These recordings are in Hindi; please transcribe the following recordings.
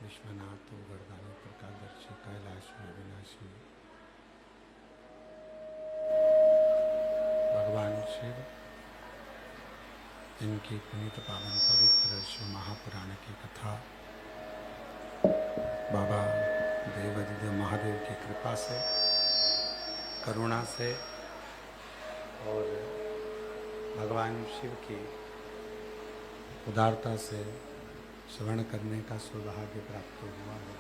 विश्वनाथ वरदानी प्रकाशदर्शी कैलाश में विनाशी भगवान शिव, इनकी पुनीत पावन पवित्र शिव महापुराण की कथा बाबा देवादिदेव महादेव की कृपा से, करुणा से और भगवान शिव की उदारता से श्रवण करने का सौभाग्य प्राप्त हुआ है।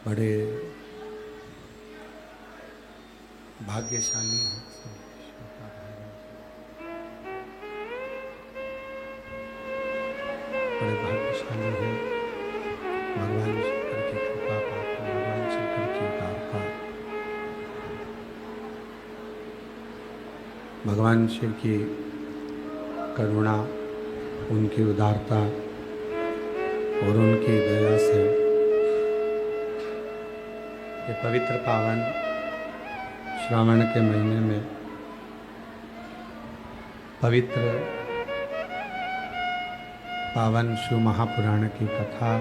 बड़े भाग्यशाली हैं सब ईश्वर का भाग्य। बड़े भाग्यशाली हैं भगवान शंकर की कृपा पाकर, भगवान शंकर की उदारता, भगवान शिव की करुणा, उनकी उदारता और उनकी दया से ये पवित्र पावन श्रावण के महीने में पवित्र पावन शिव महापुराण की कथा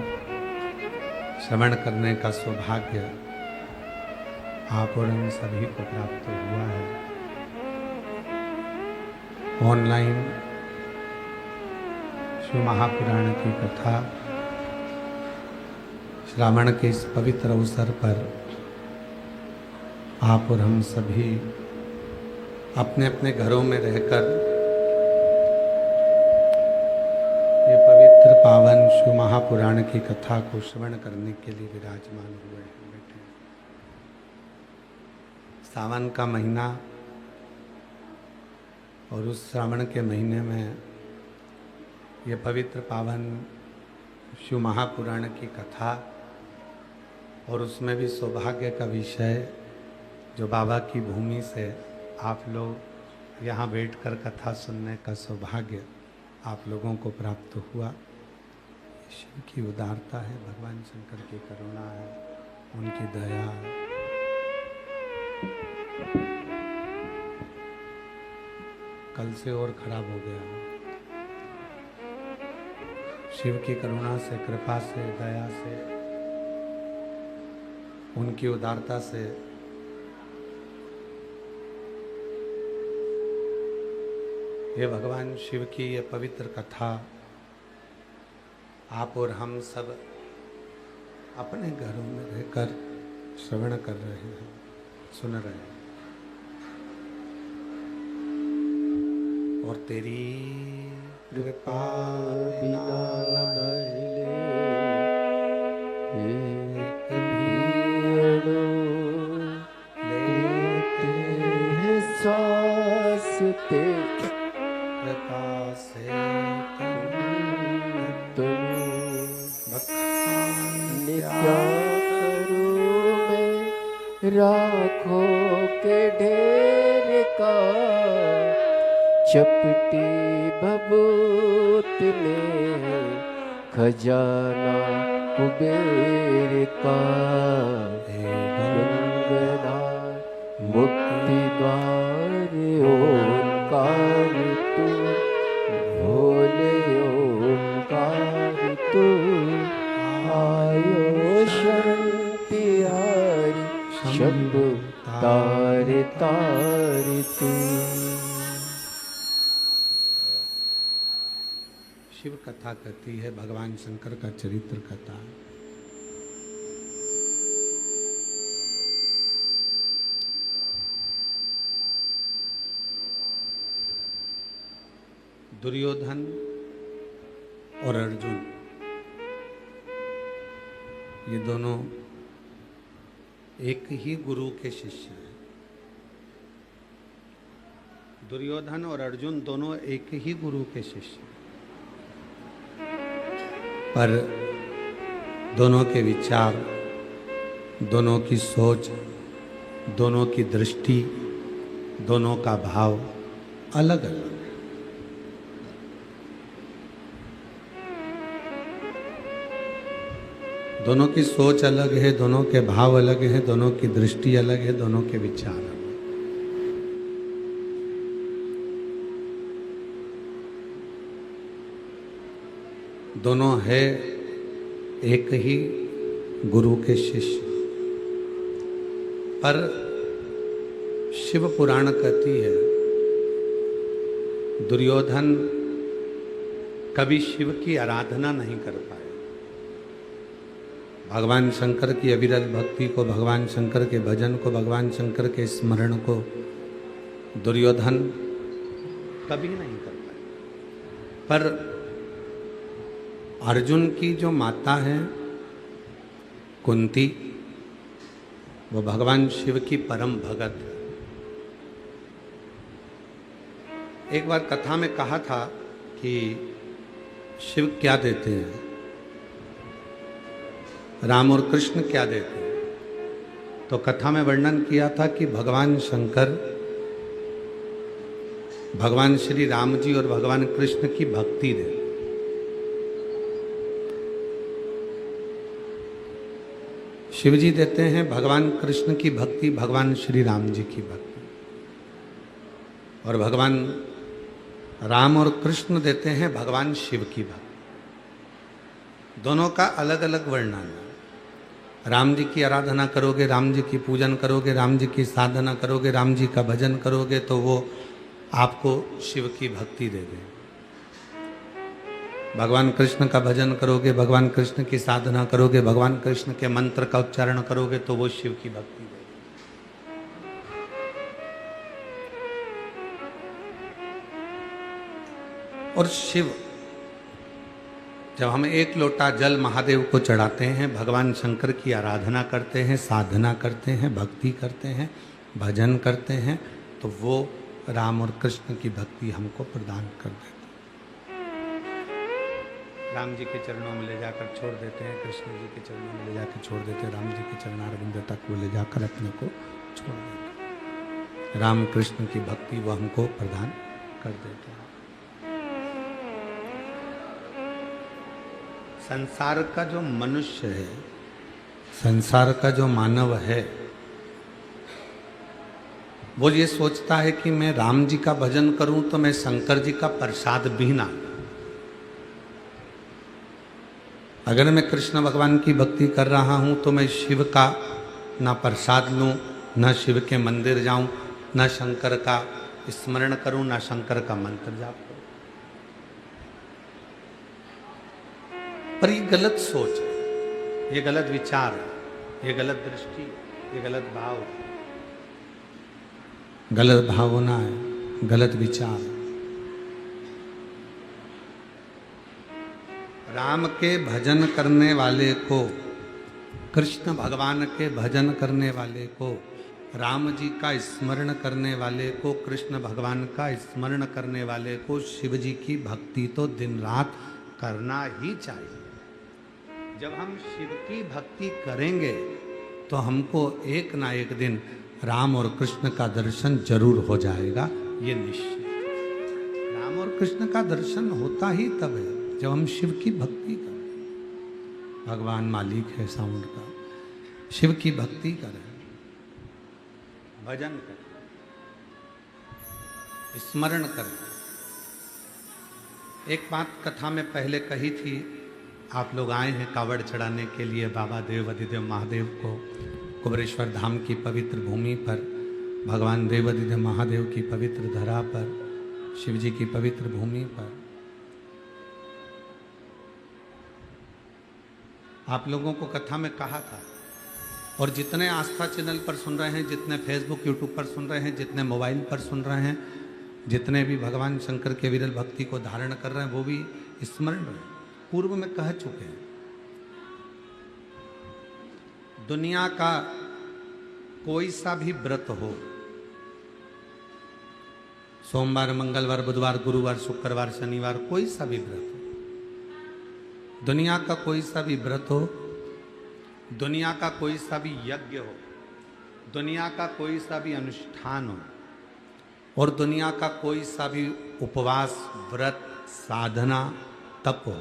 श्रवण करने का सौभाग्य आप और हम सभी को प्राप्त हुआ है। ऑनलाइन शिव महापुराण की कथा श्रावण के इस पवित्र अवसर पर आप और हम सभी अपने अपने घरों में रहकर ये पवित्र पावन शिव महापुराण की कथा को श्रवण करने के लिए विराजमान हुए हैं, बैठे। सावन का महीना और उस श्रावण के महीने में ये पवित्र पावन शिव महापुराण की कथा और उसमें भी सौभाग्य का विषय जो बाबा की भूमि से आप लोग यहाँ बैठकर कथा सुनने का सौभाग्य आप लोगों को प्राप्त हुआ। शिव की उदारता है, भगवान शंकर की करुणा है, उनकी दया है। कल से और खराब हो गया। शिव की करुणा से, कृपा से, दया से, उनकी उदारता से ये भगवान शिव की ये पवित्र कथा आप और हम सब अपने घरों में रहकर श्रवण कर रहे हैं, सुन रहे हैं। और तेरी कृपा बिना लेते हैं सांस कृपा से क्या करूं मैं राखों के ढेर का, चपटी भभूत में खजाना कुबेर का। गंगाधार मुक्ति द्वार ओंकार तू, भोले ओंकार तू, आयो शांति हारी शंभु तारे तारे तू। शिव कथा कहती है, भगवान शंकर का चरित्र कथा। दुर्योधन और अर्जुन ये दोनों एक ही गुरु के शिष्य हैं। दुर्योधन और अर्जुन दोनों एक ही गुरु के शिष्य हैं, पर दोनों के विचार, दोनों की सोच, दोनों की दृष्टि, दोनों का भाव अलग अलग है। दोनों की सोच अलग है, दोनों के भाव अलग है, दोनों की दृष्टि अलग है, दोनों के विचार अलग। दोनों है एक ही गुरु के शिष्य, पर शिव पुराण कहती है दुर्योधन कभी शिव की आराधना नहीं कर पाए। भगवान शंकर की अविरत भक्ति को, भगवान शंकर के भजन को, भगवान शंकर के स्मरण को दुर्योधन कभी नहीं कर पाए। पर अर्जुन की जो माता है कुंती, वो भगवान शिव की परम भगत है। एक बार कथा में कहा था कि शिव क्या देते हैं, राम और कृष्ण क्या देते हैं। तो कथा में वर्णन किया था कि भगवान शंकर भगवान श्री राम जी और भगवान कृष्ण की भक्ति देते। शिव जी देते हैं भगवान कृष्ण की भक्ति, भगवान श्री राम जी की भक्ति, और भगवान राम और कृष्ण देते हैं भगवान शिव की भक्ति। दोनों का अलग अलग वर्णन है। राम जी की आराधना करोगे, राम जी की पूजन करोगे, राम जी की साधना करोगे, राम जी का भजन करोगे तो वो आपको शिव की भक्ति दे दें। भगवान कृष्ण का भजन करोगे, भगवान कृष्ण की साधना करोगे, भगवान कृष्ण के मंत्र का उच्चारण करोगे तो वो शिव की भक्ति दे। और शिव, जब हम एक लोटा जल महादेव को चढ़ाते हैं, भगवान शंकर की आराधना करते हैं, साधना करते हैं, भक्ति करते हैं, भजन करते हैं, तो वो राम और कृष्ण की भक्ति हमको प्रदान कर देते हैं। राम जी के चरणों में ले जाकर छोड़ देते हैं, कृष्ण जी के चरणों में ले जाकर छोड़ देते हैं, राम जी के चरणारविंद तक वो ले जाकर अपने को छोड़ देते हैं। राम कृष्ण की भक्ति वो हमको प्रदान कर देते हैं। संसार का जो मनुष्य है, संसार का जो मानव है, वो ये सोचता है कि मैं राम जी का भजन करूं तो मैं शंकर जी का प्रसाद भी ना, अगर मैं कृष्ण भगवान की भक्ति कर रहा हूं तो मैं शिव का ना प्रसाद लूं, ना शिव के मंदिर जाऊं, ना शंकर का स्मरण करूं, ना शंकर का मंत्र जाप करूं। पर ये गलत सोच है, ये गलत विचार है, ये गलत दृष्टि, ये गलत भाव है, गलत भावना है, गलत विचार। राम के भजन करने वाले को, कृष्ण भगवान के भजन करने वाले को, राम जी का स्मरण करने वाले को, कृष्ण भगवान का स्मरण करने वाले को शिव जी की भक्ति तो दिन रात करना ही चाहिए। जब हम शिव की भक्ति करेंगे तो हमको एक ना एक दिन राम और कृष्ण का दर्शन जरूर हो जाएगा, ये निश्चित। राम और कृष्ण का दर्शन होता ही तब है जब हम शिव की भक्ति करें। भगवान मालिक है साउंड का, शिव की भक्ति करें, भजन करें, स्मरण करें। एक बात कथा में पहले कही थी, आप लोग आए हैं कावड़ चढ़ाने के लिए बाबा देवाधिदेव महादेव को, कुबरेश्वर धाम की पवित्र भूमि पर, भगवान देवाधिदेव महादेव की पवित्र धरा पर, शिव जी की पवित्र भूमि पर। आप लोगों को कथा में कहा था, और जितने आस्था चैनल पर सुन रहे हैं, जितने फेसबुक यूट्यूब पर सुन रहे हैं, जितने मोबाइल पर सुन रहे हैं, जितने भी भगवान शंकर के विरल भक्ति को धारण कर रहे हैं, वो भी स्मरण रहे। पूर्व में कह चुके हैं, दुनिया का कोई सा भी व्रत हो, सोमवार, मंगलवार, बुधवार, गुरुवार, शुक्रवार, शनिवार, कोई सा भी व्रत हो, दुनिया का कोई सा भी व्रत हो, दुनिया का कोई सा भी यज्ञ हो, दुनिया का कोई सा भी अनुष्ठान हो, और दुनिया का कोई सा भी उपवास, व्रत, साधना, तप हो,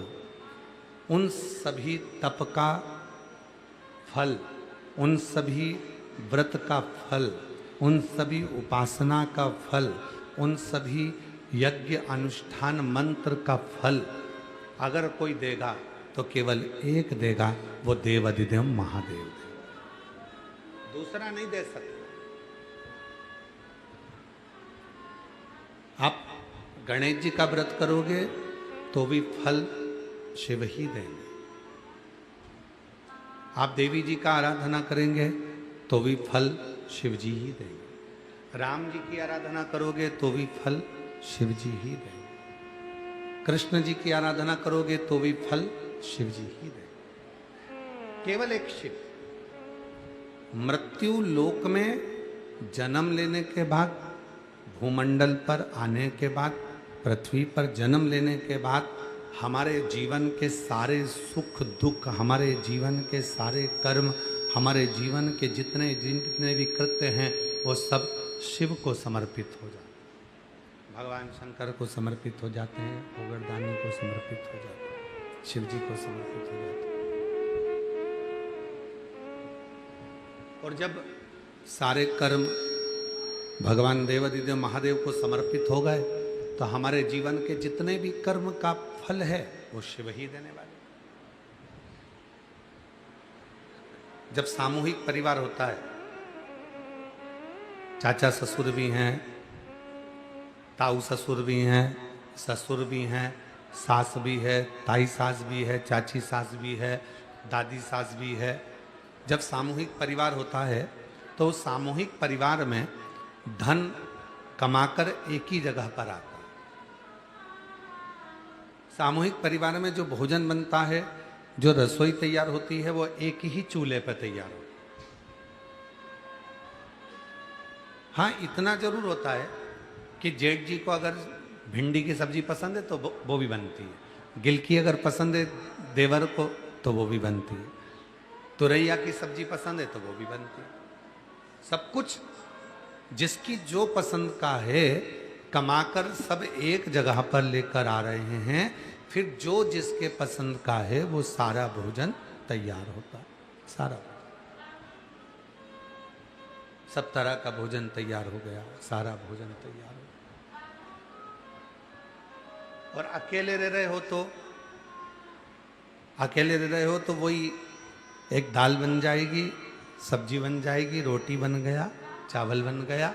उन सभी तप का फल, उन सभी व्रत का फल, उन सभी उपासना का फल, उन सभी यज्ञ अनुष्ठान मंत्र का फल अगर कोई देगा तो केवल एक देगा, वो देवाधिदेव महादेव देगा, दूसरा नहीं दे सकता। आप गणेश जी का व्रत करोगे तो भी फल शिव ही देंगे, आप देवी जी का आराधना करेंगे तो भी फल शिव जी ही देंगे, राम जी की आराधना करोगे तो भी फल शिव जी ही देंगे। कृष्ण जी की आराधना करोगे तो भी फल शिव जी ही देंगे। केवल एक शिव। मृत्यु लोक में जन्म लेने के बाद, भूमंडल पर आने के बाद, पृथ्वी पर जन्म लेने के बाद हमारे जीवन के सारे सुख दुख, हमारे जीवन के सारे कर्म, हमारे जीवन के जितने भी कृत्य हैं वो सब शिव को समर्पित हो जाते हैं। भगवान शंकर को समर्पित हो जाते हैं, गोवर्धनी को समर्पित हो जाते हैं, शिव जी को समर्पित हो जाते हैं। और जब सारे कर्म भगवान देवादिदेव महादेव को समर्पित हो गए तो हमारे जीवन के जितने भी कर्म का फल है वो शिव ही देने वाले। जब सामूहिक परिवार होता है, चाचा ससुर भी हैं, ताऊ ससुर भी हैं, ससुर भी हैं, सास भी है, ताई सास भी है, चाची सास भी है, दादी सास भी है। जब सामूहिक परिवार होता है तो सामूहिक परिवार में धन कमाकर एक ही जगह पर आता है। सामूहिक परिवार में जो भोजन बनता है, जो रसोई तैयार होती है, वो एक ही चूल्हे पर तैयार होती है। हाँ, इतना जरूर होता है कि जेठ जी को अगर भिंडी की सब्जी पसंद है तो वो भी बनती है, गिलकी अगर पसंद है देवर को तो वो भी बनती है, तुरैया की सब्जी पसंद है तो वो भी बनती है। सब कुछ जिसकी जो पसंद का है कमाकर सब एक जगह पर लेकर आ रहे हैं, फिर जो जिसके पसंद का है वो सारा भोजन तैयार होता है। सारा सब तरह का भोजन तैयार हो गया, सारा भोजन तैयार हो गया। और अकेले रह रहे हो तो वही एक दाल बन जाएगी, सब्जी बन जाएगी, रोटी बन गया, चावल बन गया,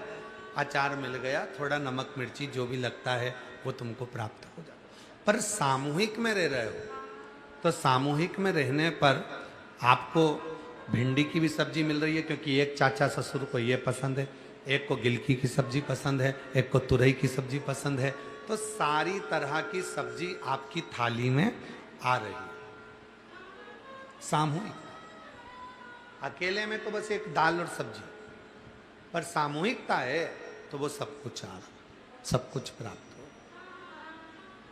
अचार मिल गया, थोड़ा नमक मिर्ची जो भी लगता है वो तुमको प्राप्त हो जाता। पर सामूहिक में रह रहे हो तो सामूहिक में रहने पर आपको भिंडी की भी सब्जी मिल रही है, क्योंकि एक चाचा ससुर को ये पसंद है, एक को गिलकी की सब्जी पसंद है, एक को तुरई की सब्जी पसंद है, तो सारी तरह की सब्जी आपकी थाली में आ रही है। सामूहिक। अकेले में तो बस एक दाल और सब्जी, पर सामूहिकता है तो वो सब कुछ आ रहा, सब कुछ प्राप्त हो।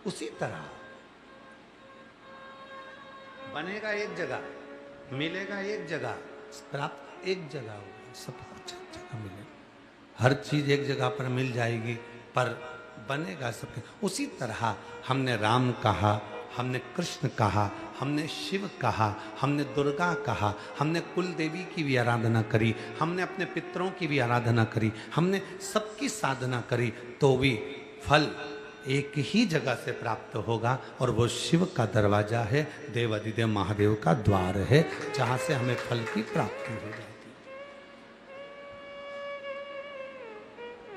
उसी तरह बनेगा एक जगह, मिलेगा एक जगह, प्राप्त एक जगह होगा, सब कुछ एक जगह मिलेगा। हर चीज एक जगह पर मिल जाएगी, पर बनेगा सब। उसी तरह हमने राम कहा, हमने कृष्ण कहा, हमने शिव कहा, हमने दुर्गा कहा, हमने कुल देवी की भी आराधना करी, हमने अपने पितरों की भी आराधना करी, हमने सबकी साधना करी, तो भी फल एक ही जगह से प्राप्त होगा, और वो शिव का दरवाजा है, देवादिदेव महादेव का द्वार है, जहां से हमें फल की प्राप्ति हो जाती है।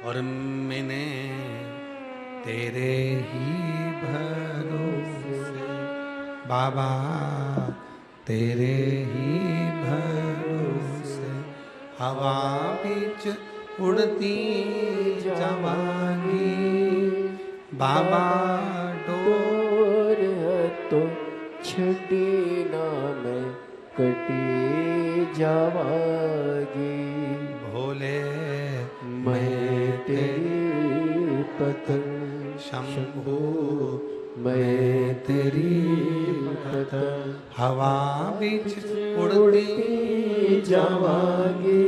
और मैंने तेरे ही भरोसे बाबा, तेरे ही भरोसे हवा बीच उड़ती जवानी, बाबा डोर तो छड़ी ना में कटी जावागी, भोले मैं तेरी पतंग शंभू, मैं तेरी पतंग हवा बीच उड़ती जावागी,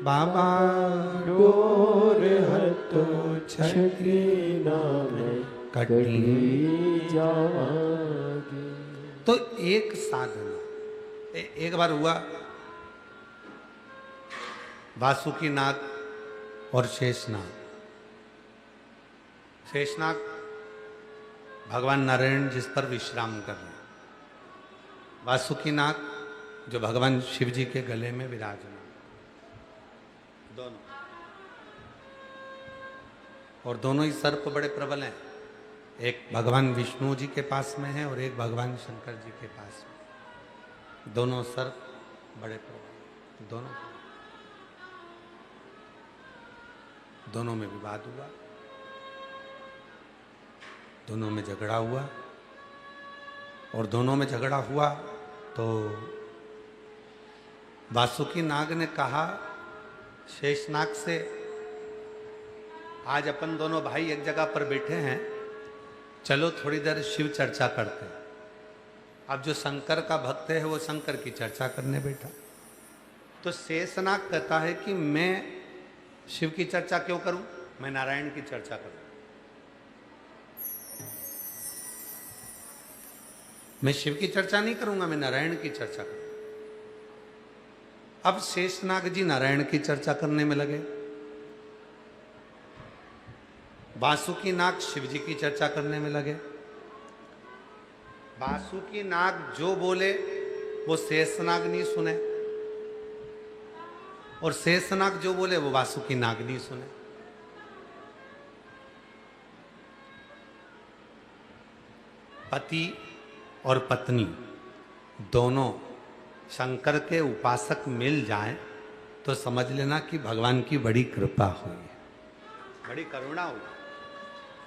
बाबा डोर तो छड़ी ना में कटी जावागी। तो एक साधना, एक बार हुआ वासुकीनाथ और शेषनाग। शेषनाग भगवान नारायण जिस पर विश्राम कर रहे हैं, वासुकीनाथ जो भगवान शिव जी के गले में विराजमान, दोनों, और दोनों ही सर्प बड़े प्रबल हैं। एक भगवान विष्णु जी के पास में है और एक भगवान शंकर जी के पास में। दोनों सर्प बड़े प्रबल, दोनों में विवाद हुआ। दोनों में झगड़ा हुआ, और दोनों में झगड़ा हुआ तो वासुकी नाग ने कहा शेषनाग से, आज अपन दोनों भाई एक जगह पर बैठे हैं, चलो थोड़ी देर शिव चर्चा करते हैं। अब जो शंकर का भक्त है वो शंकर की चर्चा करने बैठा। तो शेषनाग कहता है कि मैं शिव की चर्चा क्यों करूं, मैं नारायण की चर्चा करूं। मैं शिव की चर्चा नहीं करूंगा, मैं नारायण की चर्चा करूंगा। अब शेषनाग जी नारायण की चर्चा करने में लगे, वासुकी नाग शिव जी की चर्चा करने में लगे। वासुकी नाग जो बोले वो शेषनाग नहीं सुने, और शेषनाग जो बोले वो वासुकी नाग नहीं सुने। पति और पत्नी दोनों शंकर के उपासक मिल जाएं तो समझ लेना कि भगवान की बड़ी कृपा हुई है, बड़ी करुणा हुई।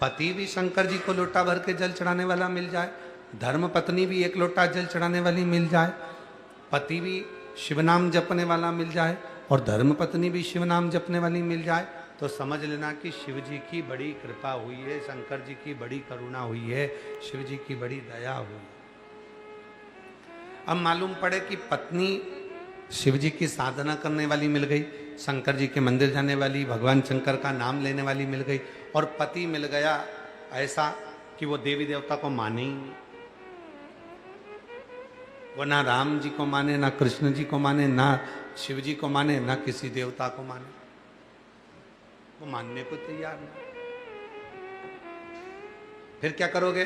पति भी शंकर जी को लोटा भर के जल चढ़ाने वाला मिल जाए, धर्म पत्नी भी एक लोटा जल चढ़ाने वाली मिल जाए, पति भी शिव नाम जपने वाला मिल जाए और धर्म पत्नी भी शिव नाम जपने वाली मिल जाए, तो समझ लेना कि शिव जी की बड़ी कृपा हुई है, शंकर जी की बड़ी करुणा हुई है, शिव जी की बड़ी दया हुई है। अब मालूम पड़े कि पत्नी शिव जी की साधना करने वाली मिल गई, शंकर जी के मंदिर जाने वाली, भगवान शंकर का नाम लेने वाली मिल गई, और पति मिल गया ऐसा कि वो देवी देवता को माने ही नहीं। वो ना राम जी को माने, ना कृष्ण जी को माने, ना शिव जी को माने, ना किसी देवता को माने, वो मानने को तैयार नहीं। फिर क्या करोगे?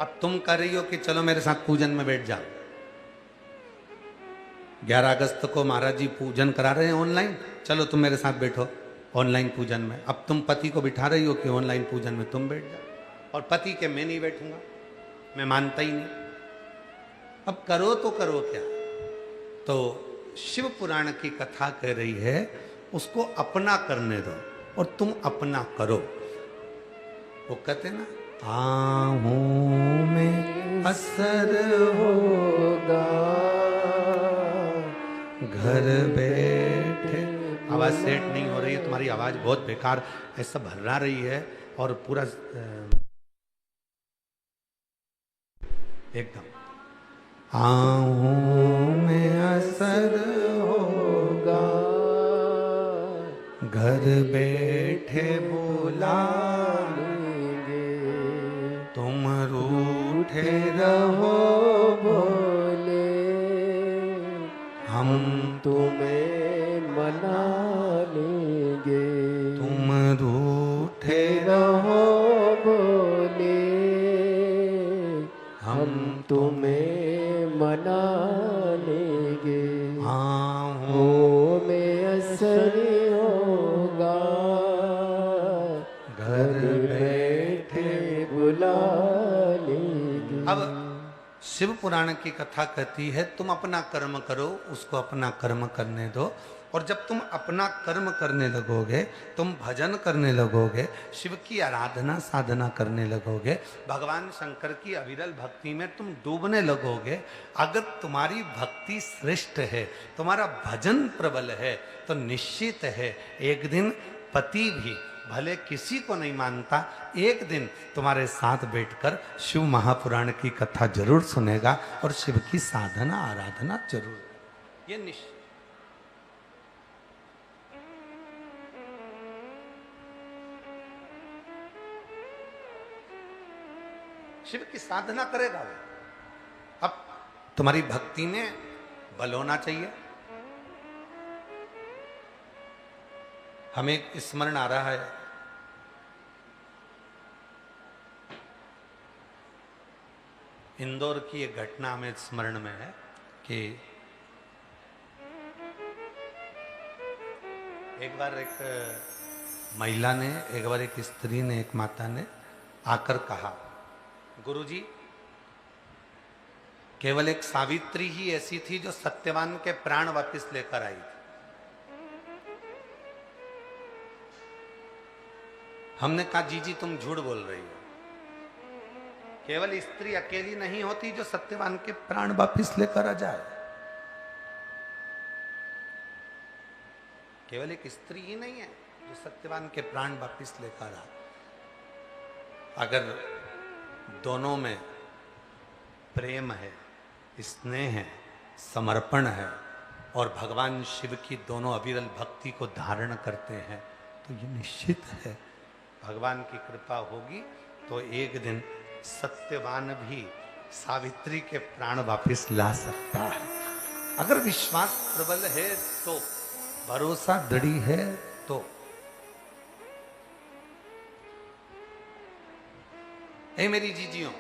अब तुम कर रही हो कि चलो मेरे साथ पूजन में बैठ जाओ। 11 अगस्त को महाराज जी पूजन करा रहे हैं ऑनलाइन, चलो तुम मेरे साथ बैठो ऑनलाइन पूजन में। अब तुम पति को बिठा रही हो कि ऑनलाइन पूजन में तुम बैठ जाओ, और पति के मैं नहीं बैठूंगा, मैं मानता ही नहीं। अब करो तो करो क्या? तो शिव पुराण की कथा कह रही है उसको अपना करने दो और तुम अपना करो। वो कहते ना, आहों में असर होगा घर बैठे। आवाज सेट नहीं हो रही है, तुम्हारी आवाज बहुत बेकार ऐसा भर्रा रही है और पूरा एकदम। आहों में असर होगा घर बैठे बुला लेंगे, तुम रूठे रहो बोले हम तुम्हें मना लेंगे, तुम रूठे रहो बोले हम तुम्हें मना लेंगे। आहों में असर होगा घर बैठे बुला लेंगे। अब शिव पुराण की कथा कहती है तुम अपना कर्म करो, उसको अपना कर्म करने दो, और जब तुम अपना कर्म करने लगोगे, तुम भजन करने लगोगे, शिव की आराधना साधना करने लगोगे, भगवान शंकर की अविरल भक्ति में तुम डूबने लगोगे। अगर तुम्हारी भक्ति श्रेष्ठ है, तुम्हारा भजन प्रबल है, तो निश्चित है एक दिन पति भी भले किसी को नहीं मानता, एक दिन तुम्हारे साथ बैठकर शिव महापुराण की कथा जरूर सुनेगा और शिव की साधना आराधना जरूर, ये निश्चित। शिव की साधना करेगा वो। अब तुम्हारी भक्ति में बल होना चाहिए। हमें स्मरण आ रहा है, इंदौर की एक घटना हमें स्मरण में है कि एक बार एक महिला ने, एक बार एक स्त्री ने, एक माता ने आकर कहा, गुरुजी, केवल एक सावित्री ही ऐसी थी जो सत्यवान के प्राण वापस लेकर आई थी। हमने कहा जी तुम झूठ बोल रही हो, केवल स्त्री अकेली नहीं होती जो सत्यवान के प्राण वापिस लेकर आ जाए। केवल एक स्त्री ही नहीं है जो सत्यवान के प्राण वापिस लेकर आ। अगर दोनों में प्रेम है, स्नेह है, समर्पण है और भगवान शिव की दोनों अविरल भक्ति को धारण करते हैं तो ये निश्चित है भगवान की कृपा होगी तो एक दिन सत्यवान भी सावित्री के प्राण वापिस ला सकता है। अगर विश्वास प्रबल है तो, भरोसा दृढ़ है तो। ए मेरी जीजियों,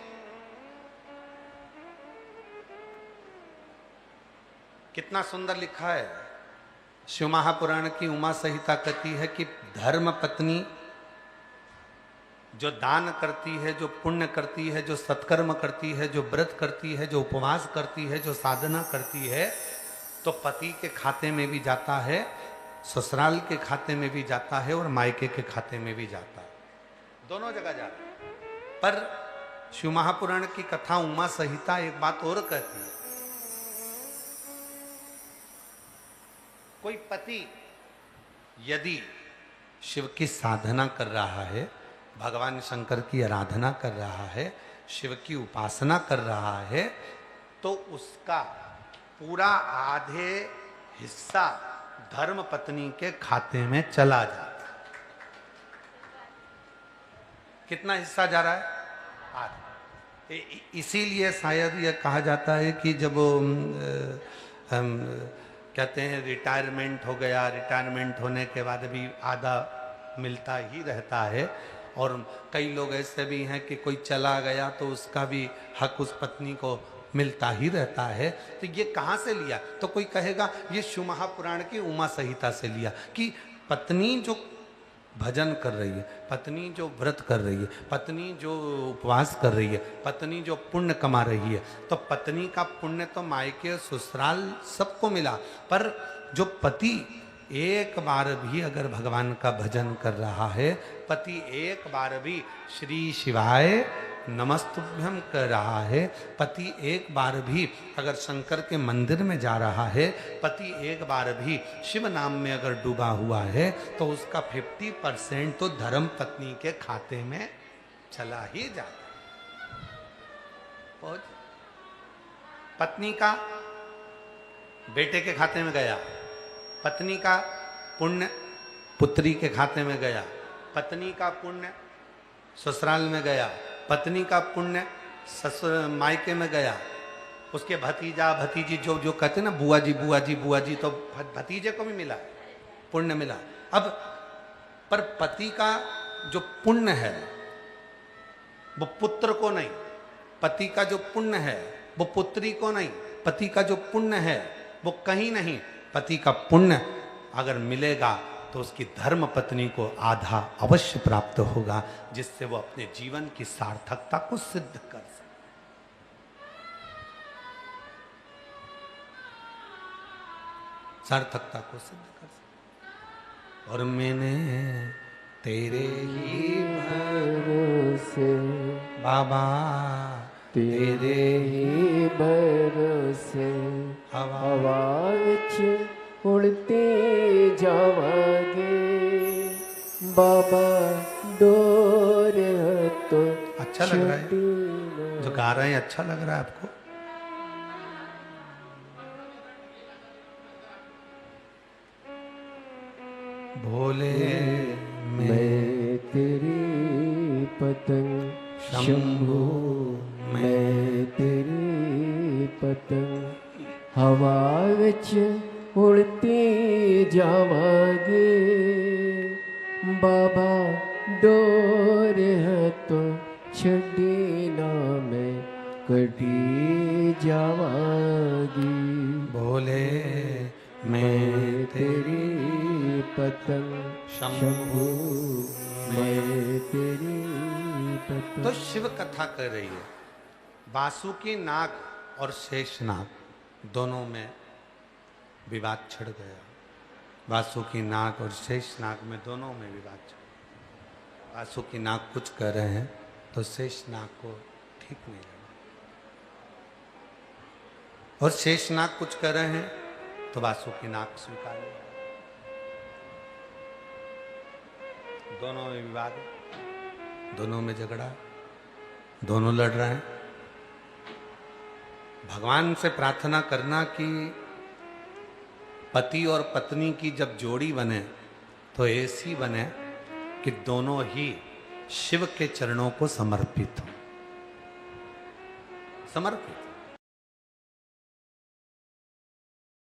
कितना सुंदर लिखा है शिव महापुराण की उमा संहिता कहती है कि धर्म पत्नी जो दान करती है, जो पुण्य करती है, जो सत्कर्म करती है, जो व्रत करती है, जो उपवास करती है, जो साधना करती है, तो पति के खाते में भी जाता है, ससुराल के खाते में भी जाता है और मायके के खाते में भी जाता है, दोनों जगह जाता है। पर शिव महापुराण की कथा उमा संहिता एक बात और कहती है, कोई पति यदि शिव की साधना कर रहा है, भगवान शंकर की आराधना कर रहा है, शिव की उपासना कर रहा है, तो उसका पूरा आधे हिस्सा धर्म पत्नी के खाते में चला जाता है। कितना हिस्सा जा रहा है? आधा। इसीलिए शायद यह कहा जाता है कि जब हम कहते हैं रिटायरमेंट हो गया, रिटायरमेंट होने के बाद भी आधा मिलता ही रहता है, और कई लोग ऐसे भी हैं कि कोई चला गया तो उसका भी हक उस पत्नी को मिलता ही रहता है। तो ये कहाँ से लिया? तो कोई कहेगा ये शिव महापुराण की उमा संहिता से लिया कि पत्नी जो भजन कर रही है, पत्नी जो व्रत कर रही है, पत्नी जो उपवास कर रही है, पत्नी जो पुण्य कमा रही है, तो पत्नी का पुण्य तो मायके ससुराल सबको मिला, पर जो पति एक बार भी अगर भगवान का भजन कर रहा है, पति एक बार भी श्री शिवाय नमस्तुभ्यम कर रहा है, पति एक बार भी अगर शंकर के मंदिर में जा रहा है, पति एक बार भी शिव नाम में अगर डूबा हुआ है, तो उसका 50% तो धर्म पत्नी के खाते में चला ही जाता। पत्नी का बेटे के खाते में गया, पत्नी का पुण्य पुत्री के खाते में गया, पत्नी का पुण्य ससुराल में गया, पत्नी का पुण्य ससुर मायके में गया, उसके भतीजा भतीजी जो जो कहते ना बुआ जी बुआ जी बुआ जी, तो भतीजे को भी मिला, पुण्य मिला। अब पर पति का जो पुण्य है वो पुत्र को नहीं, पति का जो पुण्य है वो पुत्री को नहीं, पति का जो पुण्य है वो कहीं नहीं, पति का पुण्य अगर मिलेगा तो उसकी धर्म पत्नी को आधा अवश्य प्राप्त होगा, जिससे वो अपने जीवन की सार्थकता को सिद्ध कर सके। सार्थकता को सिद्ध कर सके। और मैंने तेरे ही भरोसे बाबा, तेरे ही भरोसे हवा विच उड़ते जावांगे बाबा, डोर तो अच्छा लग रहा है जो गा रहे हैं, अच्छा लग रहा है आपको? भोले मैं तेरी पतंग शंभू, मैं तेरी पतंग हवा विच उड़ती जावांगे बाबा, डोर है तो छड़ी ना मैं कटी जावांगी। भोले मैं तेरी पतंग शंभू, मैं तेरी पतंग। तो शिव कथा कर रही है, वासुकी नाग और शेष नाग दोनों में विवाद छिड़ गया। वासुकी नाग और शेष नाग में दोनों में विवाद छिड़ गया। वासुकी नाग कुछ कर रहे हैं तो शेष नाग को ठीक नहीं लगा, और शेष नाग कुछ कर रहे हैं तो वासुकी नाग स्वीकार नहीं। दोनों में विवाद, दोनों में झगड़ा, दोनों लड़ रहे हैं। भगवान से प्रार्थना करना कि पति और पत्नी की जब जोड़ी बने तो ऐसी बने कि दोनों ही शिव के चरणों को समर्पित हो, समर्पित।